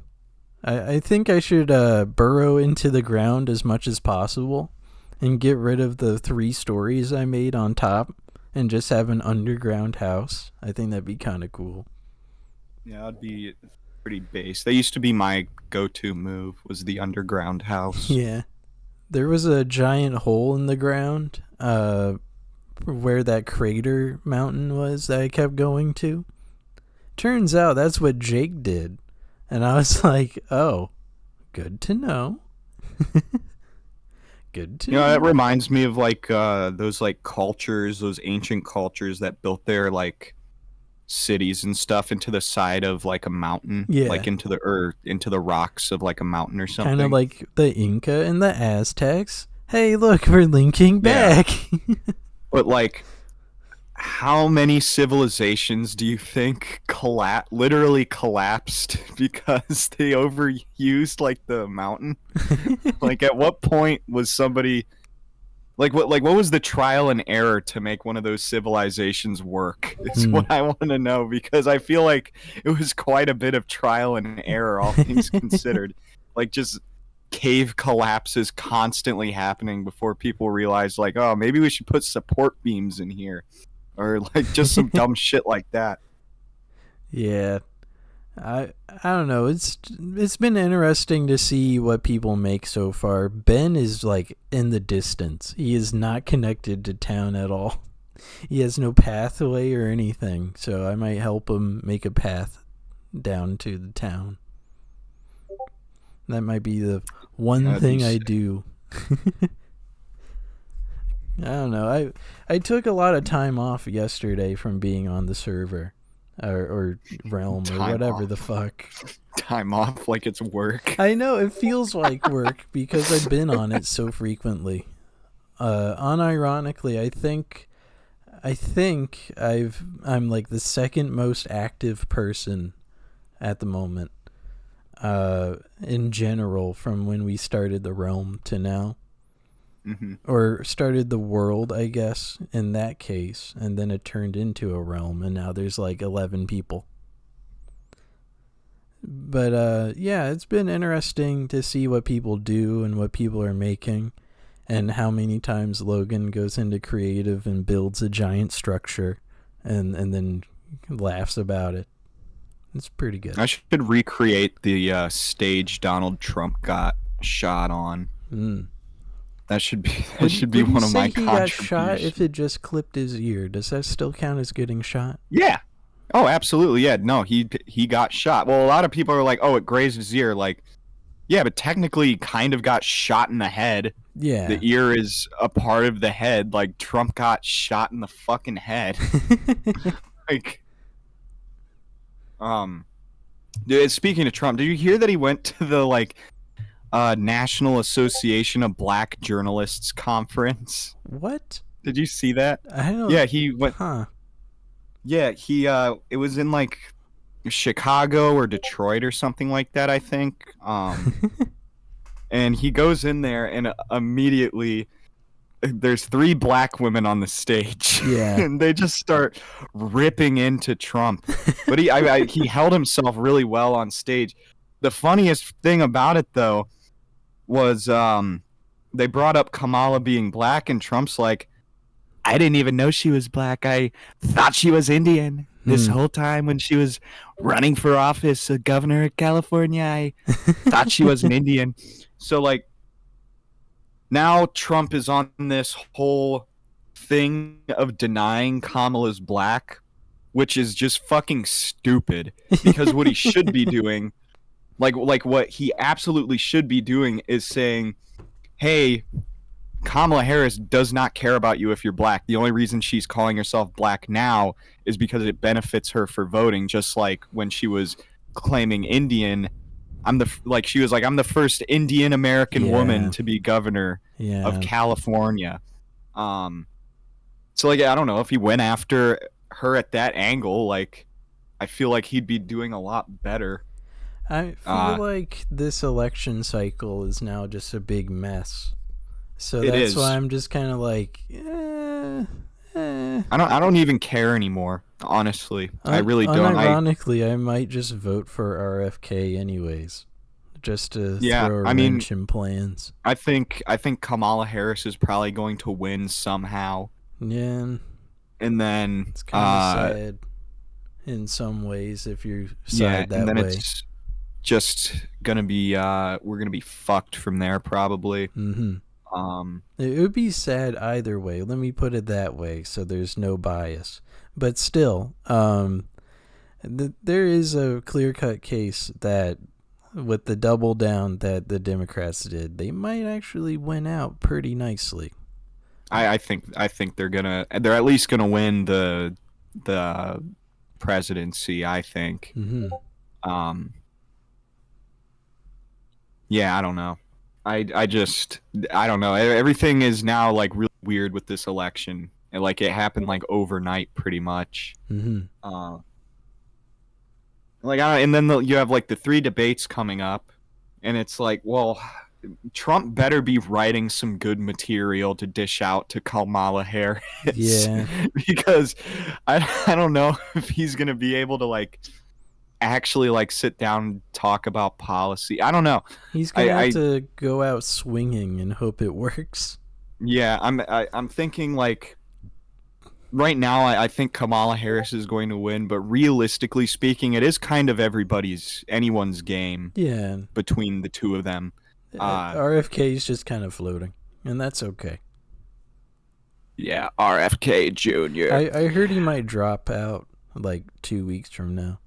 I think I should burrow into the ground as much as possible and get rid of the 3 stories I made on top and just have an underground house. I think that'd be kind of cool. Yeah, that'd be pretty base. That used to be my go-to move, was the underground house. Yeah. There was a giant hole in the ground where that crater mountain was that I kept going to. Turns out that's what Jake did. And I was like, oh, good to know. Good to know. That reminds me of like those like cultures, those ancient cultures that built their like cities and stuff into the side of like a mountain, Yeah. like into the rocks of like a mountain or something. Kind of like the Inca and the Aztecs. Hey, look, we're linking back. But like, how many civilizations do you think literally collapsed because they overused like the mountain? Like, at what point was somebody what was the trial and error to make one of those civilizations work? Is what I want to know, because I feel like it was quite a bit of trial and error, all things considered. Like, just cave collapses constantly happening before people realized, like, oh, maybe we should put support beams in here. Or like just some dumb shit like that. Yeah. I don't know. It's been interesting to see what people make so far. Ben is like in the distance. He is not connected to town at all. He has no pathway or anything, so I might help him make a path down to the town. That might be the one thing I do. I don't know. I took a lot of time off yesterday from being on the server, or realm, or whatever the fuck. Time off like it's work. I know, it feels like work because I've been on it so frequently. Unironically, I think I'm like the second most active person at the moment. In general, from when we started the realm to now. Mm-hmm. Or started the world, I guess, in that case, and then it turned into a realm, and now there's like 11 people. But yeah, it's been interesting to see what people do and what people are making, and how many times Logan goes into creative and builds a giant structure and then laughs about it. It's pretty good. I should recreate the stage Donald Trump got shot on. That should be one of my contributions. He got shot if it just clipped his ear. Does that still count as getting shot? Yeah. Oh, absolutely. Yeah. No, he got shot. Well, a lot of people are like, oh, it grazed his ear. Like, yeah, but technically he kind of got shot in the head. Yeah. The ear is a part of the head. Like, Trump got shot in the fucking head. Like, dude, speaking of Trump, did you hear that he went to the like National Association of Black Journalists conference? What? Did you see that? I don't. Yeah, he went. Huh. Yeah, he it was in like Chicago or Detroit or something like that, I think. And he goes in there, and immediately there's 3 black women on the stage. Yeah. And they just start ripping into Trump. But he held himself really well on stage. The funniest thing about it, though, was they brought up Kamala being black, and Trump's like, I didn't even know she was black. I thought she was Indian this whole time when she was running for office, governor of California. I thought she was an Indian. So, like, now Trump is on this whole thing of denying Kamala's black, which is just fucking stupid. Because what he should be doing, like what he absolutely should be doing, is saying, "Hey, Kamala Harris does not care about you if you're black. The only reason she's calling herself black now is because it benefits her for voting. Just like when she was claiming Indian, she was like, I'm the first Indian American woman Yeah. to be governor of Yeah. California. So like I don't know if he went after her at that angle, like I feel like he'd be doing a lot better. I feel like this election cycle is now just a big mess. So It that's is. why I'm just kind of like, I don't even care anymore. Honestly, I really don't. Unironically, I might just vote for RFK anyways, just to throw a wrench in plans. I think Kamala Harris is probably going to win somehow. Yeah. And then it's kind of sad in some ways if you side that and then way. It's just gonna be we're gonna be fucked from there probably. Mm-hmm. It would be sad either way. Let me put it that way, so there's no bias. But still, there is a clear-cut case that, with the double down that the Democrats did, they might actually win out pretty nicely. I think they're at least gonna win the presidency. I think. Mm-hmm. Yeah, I don't know. I don't know. Everything is now like really weird with this election, and like it happened like overnight, pretty much. Mm-hmm. And then you have like the 3 debates coming up, and it's like, well, Trump better be writing some good material to dish out to Kamala Harris. Yeah. Because I don't know if he's gonna be able to like actually like sit down and talk about policy. I don't know. He's gonna have to go out swinging and hope it works. Yeah, I'm thinking like right now I think Kamala Harris is going to win, but realistically speaking, it is kind of anyone's game. Yeah. Between the two of them. RFK is just kind of floating, and that's okay. Yeah, RFK Jr. I heard he might drop out like 2 weeks from now.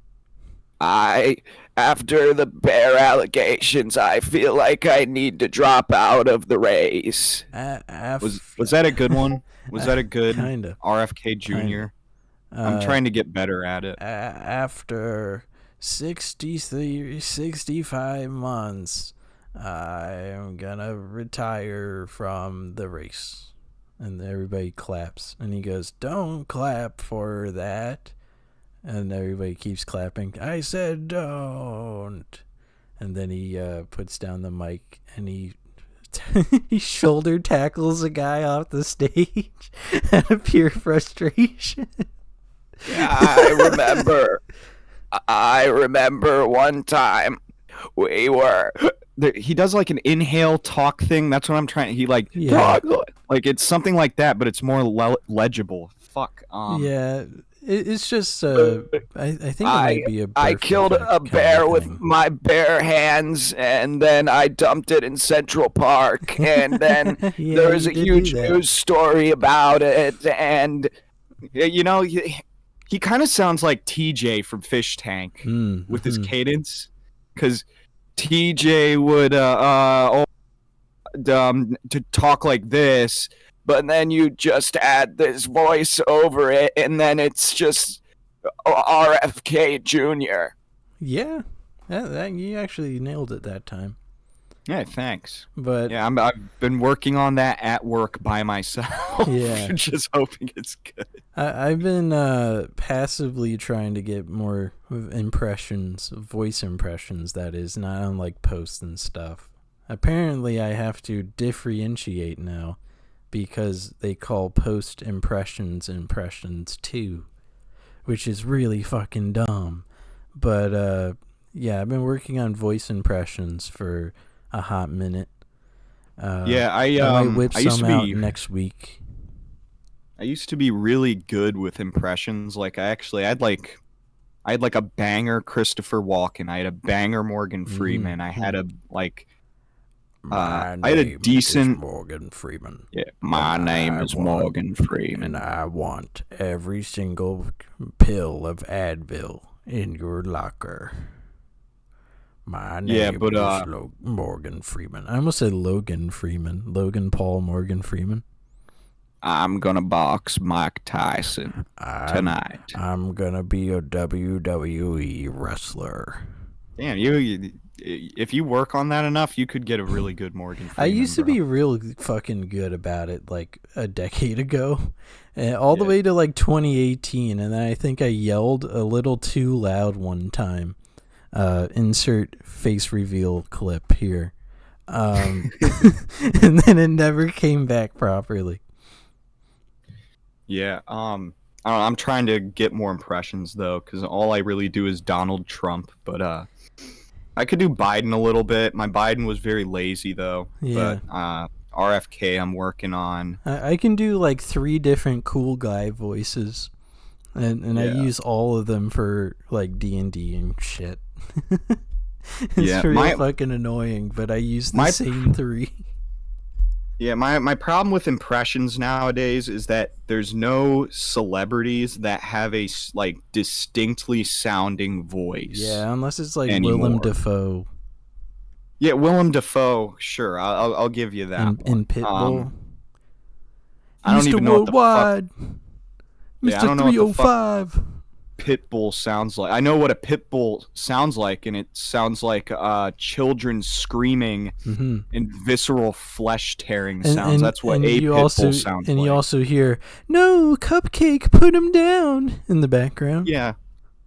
After the bear allegations, I feel like I need to drop out of the race. Was that a good one? Was that a good kinda RFK Jr.? Kinda. I'm trying to get better at it. After 65 months, I'm gonna retire from the race. And everybody claps. And he goes, don't clap for that. And everybody keeps clapping. I said don't. And then he puts down the mic and he he shoulder tackles a guy off the stage out of pure frustration. Yeah, I remember one time he does like an inhale talk thing. That's what I'm trying. He like talk, like it's something like that, but it's more legible. Fuck. Yeah. It's just, I think it might be a I killed a bear with my bare hands, and then I dumped it in Central Park, and then there was a huge news story about it, and, you know, he kind of sounds like TJ from Fish Tank with his cadence, because TJ would to talk like this, but then you just add this voice over it, and then it's just RFK Jr. Yeah, you actually nailed it that time. Yeah, thanks. But yeah, I've been working on that at work by myself. Yeah, just hoping it's good. I've been passively trying to get more impressions, voice impressions. That is, not on like posts and stuff. Apparently, I have to differentiate now, because they call post impressions too, which is really fucking dumb. But yeah, I've been working on voice impressions for a hot minute. Yeah, I might whip some out next week. I used to be really good with impressions. Like I had like a banger Christopher Walken. I had a banger Morgan Freeman. I had a like My I had a name decent. is Morgan Freeman. Yeah, my name is Morgan Freeman. And I want every single pill of Advil in your locker. My name is Morgan Freeman. I almost said Logan Freeman. Logan Paul Morgan Freeman. I'm gonna box Mike Tyson tonight. I'm gonna be a WWE wrestler. Damn, you if you work on that enough, you could get a really good Morgan Freeman. I used to be real fucking good about it like a decade ago. All the way to like 2018, and then I think I yelled a little too loud one time. Insert face reveal clip here. And then it never came back properly. Yeah, I'm trying to get more impressions though, because all I really do is Donald Trump. But I could do Biden a little bit. My Biden was very lazy though. Yeah. But RFK, I'm working on. I can do like 3 different cool guy voices, and I use all of them for like D&D and shit. It's pretty fucking annoying, but I use the same 3. Yeah, my problem with impressions nowadays is that there's no celebrities that have a like distinctly sounding voice. Yeah, unless it's like anymore. Willem Dafoe. Yeah, Willem Dafoe. Sure, I'll give you that. In Pitbull. I don't even know what the fuck. Mr. 305. Pitbull sounds like. I know what a pitbull sounds like, and it sounds like children screaming and visceral flesh tearing sounds. That's what a pitbull sounds like. And you also hear, "No, Cupcake, put him down" in the background. Yeah.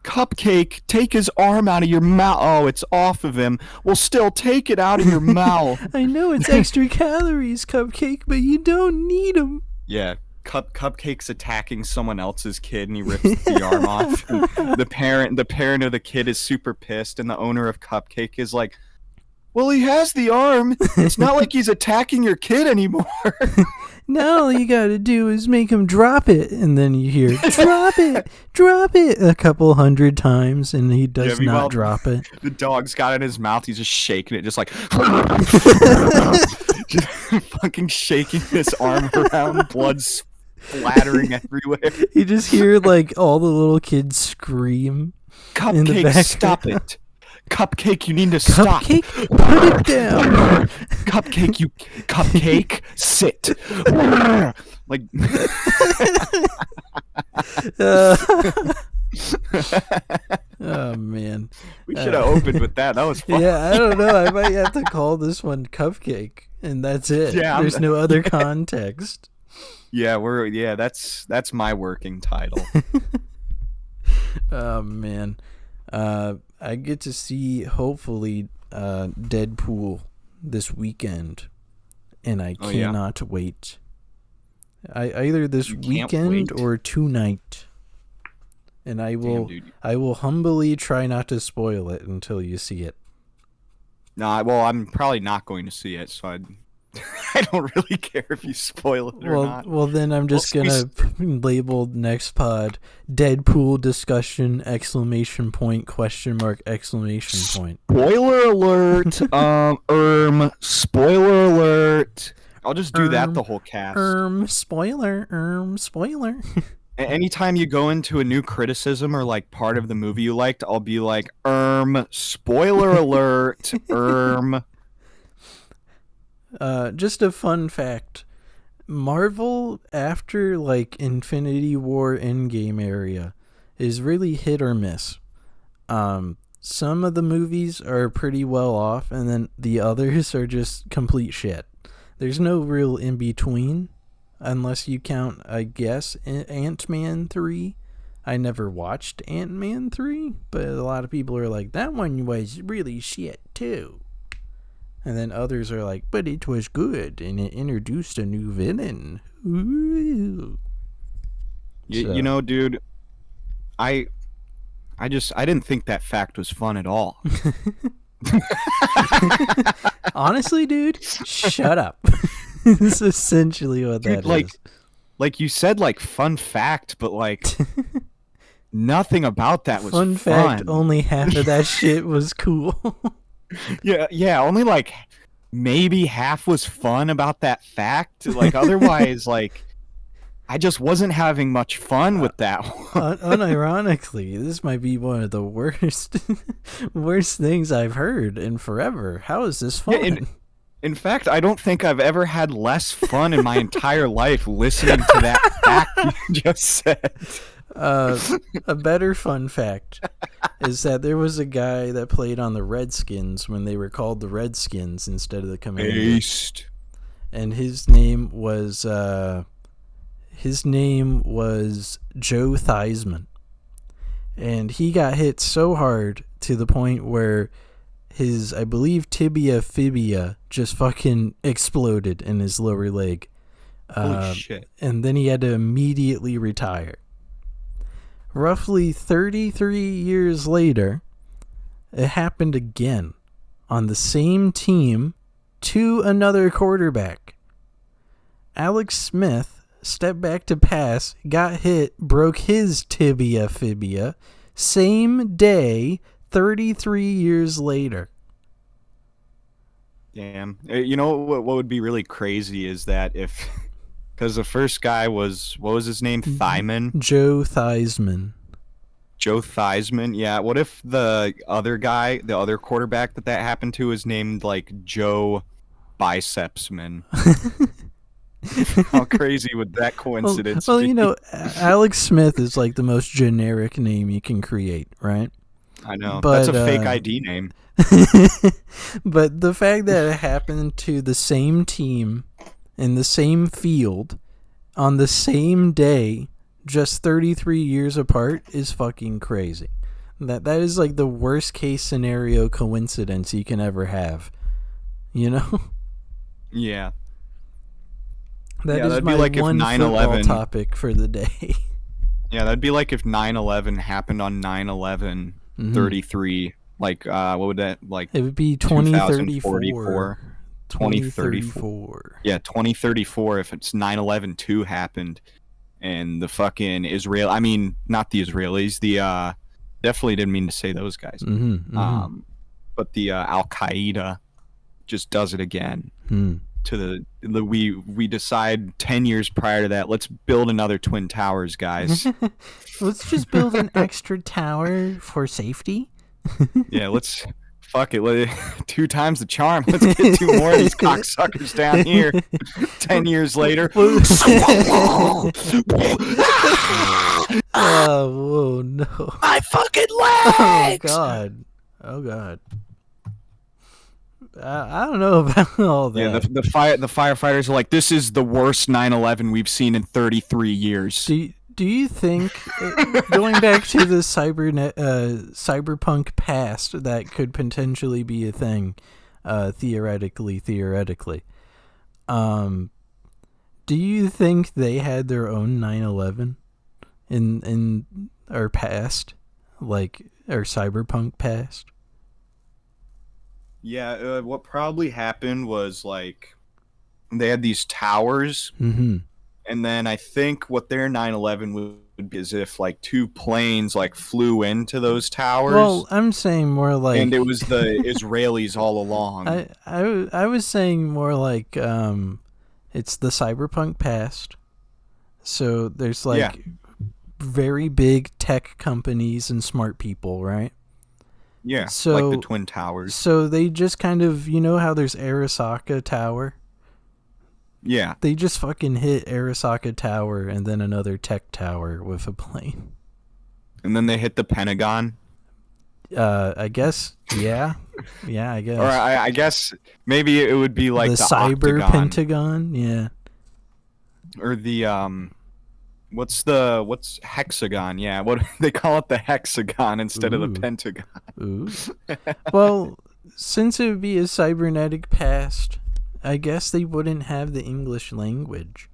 Cupcake, take his arm out of your mouth. Oh, it's off of him. Well, still take it out of your mouth. I know it's extra calories, Cupcake, but you don't need them. Yeah. Cupcake's attacking someone else's kid, and he rips the arm off. And the parent of the kid is super pissed, and the owner of Cupcake is like, "Well, he has the arm. It's not like he's attacking your kid anymore." Now all you gotta do is make him drop it, and then you hear drop it a couple hundred times, and he does not drop it. The dog's got it in his mouth. He's just shaking it, just like just fucking shaking this arm around, blood splattering everywhere. You just hear like all the little kids scream. Cupcake, stop it. Cupcake, you need to stop. Cupcake, put it down. Cupcake, sit. Like. Oh man, we should have opened with that. That was fun. Yeah, I don't know. I might have to call this one Cupcake, and that's it. Yeah, there's no other context. Yeah, that's my working title. Oh man, I get to see hopefully Deadpool this weekend, and I cannot wait. Either this weekend or tonight, and I will humbly try not to spoil it until you see it. Nah, well, I'm probably not going to see it, so I don't really care if you spoil it or not. Well, then I'm just gonna label next pod Deadpool discussion ! Question mark ! Spoiler alert! Spoiler alert! I'll just do that the whole cast. Spoiler. Anytime you go into a new criticism or like part of the movie you liked, I'll be like, spoiler alert, Just a fun fact. Marvel, after like Infinity War Endgame area, is really hit or miss. Some of the movies are pretty well off, and then the others are just complete shit. There's no real in between, unless you count, I guess, Ant-Man 3. I never watched Ant-Man 3, but a lot of people are like, that one was really shit too. And then others are like, but it was good, and it introduced a new villain. Ooh. You know, dude, I didn't think that fact was fun at all. Honestly, dude, shut up. This is essentially what that is. Like you said, like fun fact, but like nothing about that was fun. Fact, only half of that shit was cool. Yeah, only like maybe half was fun about that fact. Like otherwise, like I just wasn't having much fun with that one. Unironically, this might be one of the worst worst things I've heard in forever. How is this fun? Yeah, in fact, I don't think I've ever had less fun in my entire life listening to that fact you just said. A better fun fact is that there was a guy that played on the Redskins when they were called the Redskins instead of the Commanders. Beast. And his name was Joe Theismann. And he got hit so hard to the point where his, I believe, tibia just fucking exploded in his lower leg. Holy shit. And then he had to immediately retire. Roughly 33 years later, it happened again on the same team to another quarterback. Alex Smith stepped back to pass, got hit, broke his tibia, same day, 33 years later. Damn. You know what would be really crazy is that if, because the first guy was, what was his name? Theismann? Joe Theismann. Joe Theismann, yeah. What if the other guy, the other quarterback that happened to is named like Joe Bicepsman? How crazy would that coincidence well, be? you know, Alex Smith is like the most generic name you can create, right? I know. But, that's a fake ID name. But the fact that it happened to the same team in the same field on the same day, just 33 years apart, is fucking crazy. That is like the worst case scenario coincidence you can ever have. You know? Yeah. That is that'd my be like one if 9/11 football topic for the day. Yeah, that'd be like if 9/11 happened on 9/11 33. Like what would that like? It would be 2034. 2034. Yeah, 2034 if it's 9/11 happened and the fucking Israel, I mean, not the Israelis, the definitely didn't mean to say those guys. But the Al-Qaeda just does it again. To the we decide 10 years prior to that, let's build another Twin Towers, guys. Let's just build an extra tower for safety. Yeah, let's fuck it. 2 times the charm. Let's get 2 more of these cocksuckers down here. 10 years later. Oh, whoa, no. My fucking legs! Oh, God. I don't know about all that. Yeah, the firefighters are like, this is the worst 9/11 we've seen in 33 years. Do you think, going back to the cyberpunk past, that could potentially be a thing, theoretically, do you think they had their own 9/11 in our past, like our cyberpunk past? Yeah, what probably happened was like they had these towers, and then I think what their 9/11 would be is if like 2 planes like flew into those towers. Well, I'm saying more like, and it was the Israelis all along. I was saying more like it's the cyberpunk past. So there's like very big tech companies and smart people, right? Yeah, so, like the Twin Towers. So they just kind of, you know how there's Arasaka Tower? Yeah. They just fucking hit Arasaka Tower and then another tech tower with a plane. And then they hit the Pentagon? I guess, yeah. Yeah, I guess. Or I guess maybe it would be like the cyber Octagon. Pentagon, yeah. Or the what's hexagon? Yeah, what they call it, the hexagon instead of the Pentagon. Ooh. Well, since it would be a cybernetic past, I guess they wouldn't have the English language.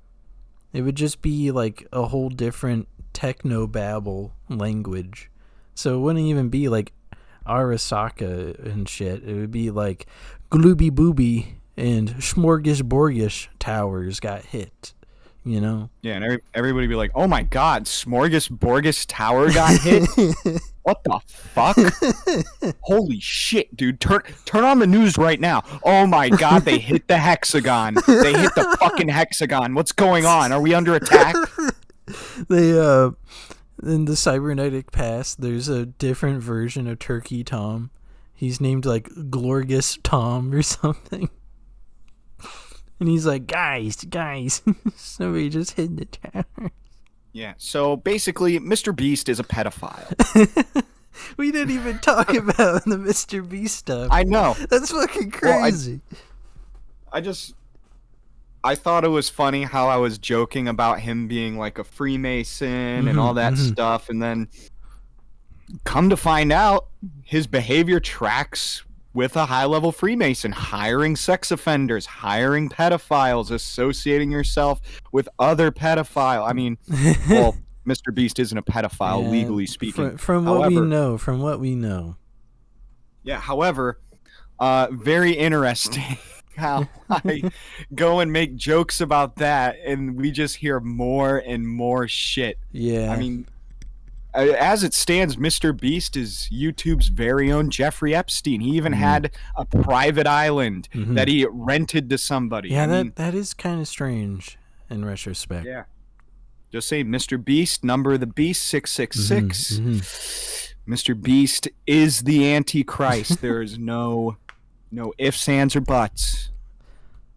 It would just be like a whole different techno-babble language. So it wouldn't even be like Arasaka and shit. It would be like Glooby Booby and Smorgasborgish towers got hit. You know? Yeah, and everybody be like, "Oh my God, Smorgasborgus Tower got hit! What the fuck? Holy shit, dude. Turn on the news right now. Oh my god, they hit the hexagon. They hit the fucking hexagon. What's going on? Are we under attack? They in the cybernetic past, there's a different version of Turkey Tom. He's named like Glorgus Tom or something. And he's like, guys, somebody just hit the tower. Yeah, so basically, Mr. Beast is a pedophile. We didn't even talk about the Mr. Beast stuff. I know. That's fucking crazy. Well, I thought it was funny how I was joking about him being like a Freemason and all that stuff, and then come to find out, his behavior tracks with a high-level Freemason, hiring sex offenders, hiring pedophiles, associating yourself with other pedophiles. I mean, well, Mr. Beast isn't a pedophile, legally speaking. From what we know. Yeah, however, very interesting how I go and make jokes about that, and we just hear more and more shit. Yeah. I mean, as it stands, Mr. Beast is YouTube's very own Jeffrey Epstein. He even had a private island that he rented to somebody. Yeah, that is kind of strange in retrospect. Yeah. Just say Mr. Beast, number of the beast, 666. Mr. Beast is the Antichrist. There is no ifs, ands, or buts.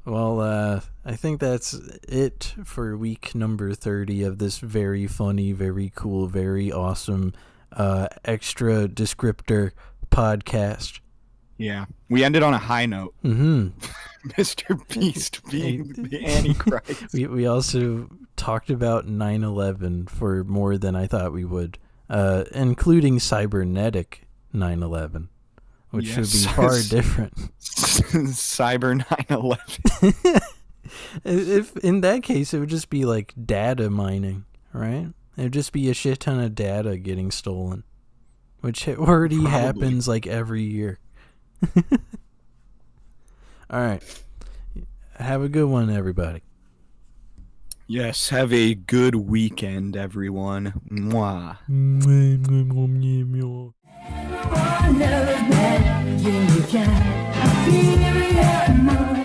Well, I think that's it for week number 30 of this very funny, very cool, very awesome, extra descriptor podcast. Yeah, we ended on a high note. Mr. Beast being the Antichrist. We also talked about 9/11 for more than I thought we would, including cybernetic 9/11. Which should be far different. Cyber 9/11. If in that case, it would just be like data mining, right? It would just be a shit ton of data getting stolen, which already happens like every year. All right. Have a good one, everybody. Yes, have a good weekend, everyone. Mwah. Love that you got,